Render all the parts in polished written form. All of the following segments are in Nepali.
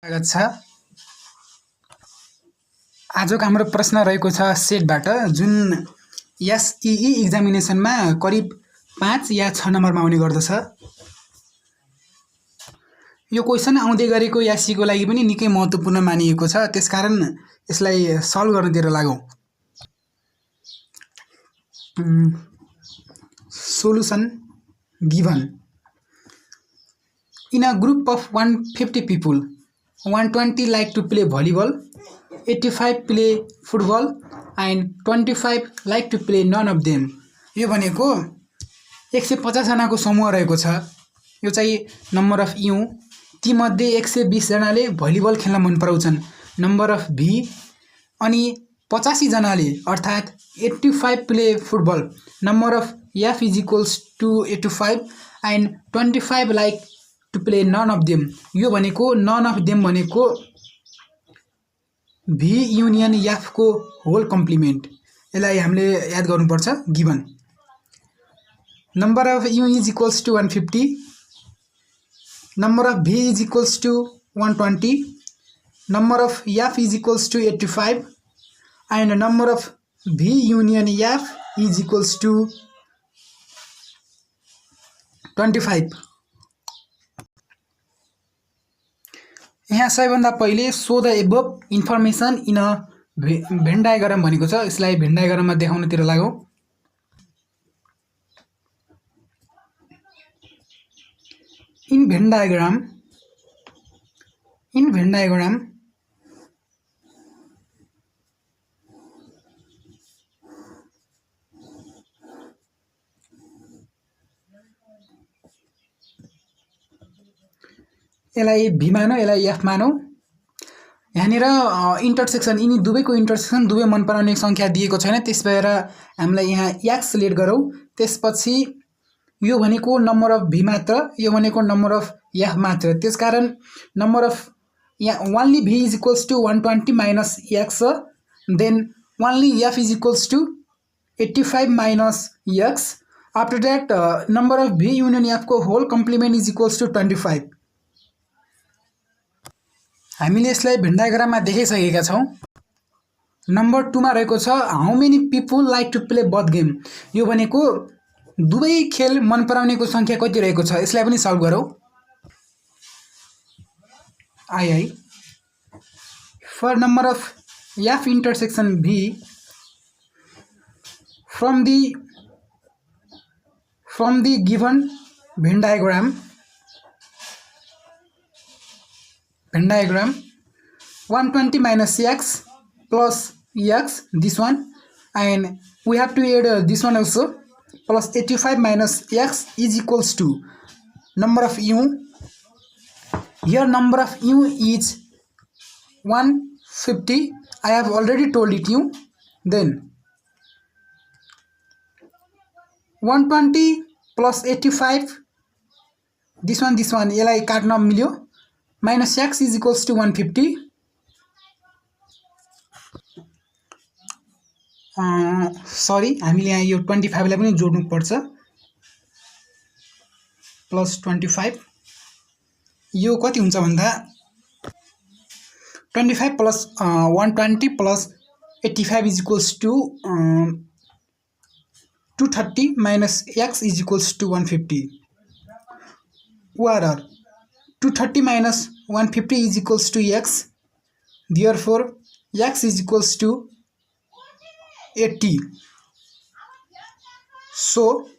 स्वागत छ। आजको हाम्रो प्रश्न रहेको छ सेटबाट, जुन एसईई एक्जामिनेसनमा करिब 5 या 6 नम्बरमा आउने गर्दछ। यो क्वेसन आउँदै गरेको एसईको लागि पनि निकै महत्त्वपूर्ण मानिएको छ, त्यसकारण यसलाई सल्भ गर्नतिर लागौँ। Solution given in a group of 150 people 120 like to play volleyball, 85 play football and 25 like to play none of them। यो भनेको 150 जनाको समूह रहेको छ। यो चाहिँ नम्बर अफ यू, तीमध्ये 120 जनाले भलिबल खेल्न मन पराउँछन्, नम्बर अफ भी, अनि 85 जनाले अर्थात् 85 play football, number of F is equals to 85 and 25 like to play none of them. यो भनेको नन अफ देम भनेको भी युनियन एफ को होल कम्प्लिमेन्ट। यसलाई हामीले याद गर्नुपर्छ। Given number of U is equals to 150, number of B is equals to 120, number of F is equals to 85 and number of B union F is equals to 25। यहाँ सबैभन्दा पहिले so the above information in a van diagram भनेको छ। यसलाई भेन डायग्राममा देखाउनतिर लागौँ। इन भेन डायग्राम यसलाई भी मानौ, यसलाई एफ मानौ। यहाँनिर इन्टरसेक्सन, यिनी दुवैको इन्टरसेक्सन दुवै मन पराउने संख्या दिएको छैन, त्यस भएर हामीलाई यहाँ एक्स सिलेक्ट गरौँ। त्यसपछि यो भनेको नम्बर अफ भी मात्र, यो भनेको नम्बर अफ एफ मात्र, त्यसकारण नम्बर अफ यहाँ only B is equals to 120 minus X, then only F is equals to 85 minus X. After that number of B union F को whole complement is equals to 25। हामीले यसलाई भेन डायग्राममा देखाइसकेका छौँ। नम्बर 2 मा रहेको छ how many people like to play both game. यो भनेको दुवै खेल मन पराउनेको संख्या कति रहेको छ, यसलाई पनि सल्भ गरौँ। I for number of F intersection B from the given Venn diagram 120 minus x plus x, this one, and we have to add this one also, plus 85 minus x is equals to number of u. Here number of u is 150, I have already told it you. Then 120 plus 85, this one यसलाई काट्न मिल्यो, minus x is equals to 150. Sorry, हामीले यहाँ यो 25 लाई पनि जोड्नु पर्छ, प्लस 25। यो कति हुन्छ भन्दा 25 plus 120 plus 85 is equals to 230 minus x is equals to 150। Where 230 minus 150 is equals to x, therefore x is equals to 80. So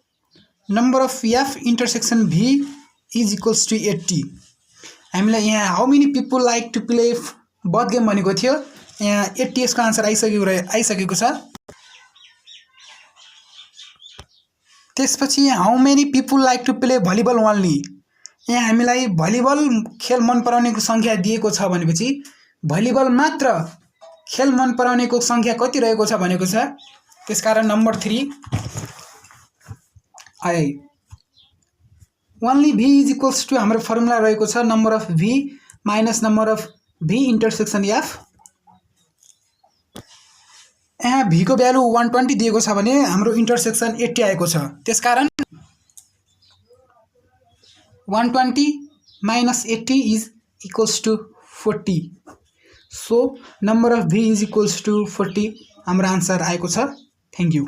number of f intersection v is equals to 80. हामीलाई यहाँ how many people like to play both game भनेको थियो, यहाँ 80 यसको आन्सर आइसकेको छ। त्यसपछि how many people like to play volleyball only, यहाँ हामीलाई भलिबल खेल मन पराउनेको संख्या दिएको छ भनेपछि भलिबल मात्र खेल मन पराउनेको संख्या कति रहेको छ भनेको छ, त्यसकारण नम्बर 3 आए। Only B is equals to हाम्रो फर्मुला रहेको छ number of B minus number of B intersection F. यहाँ भी को भ्यालु 120 दिएको छ भने हाम्रो इन्टरसेक्सन 80 आएको छ, त्यसकारण 120 minus 80 is equals to 40. So number of v is equals to 40. हाम्रो आन्सर आएको छ. Thank you.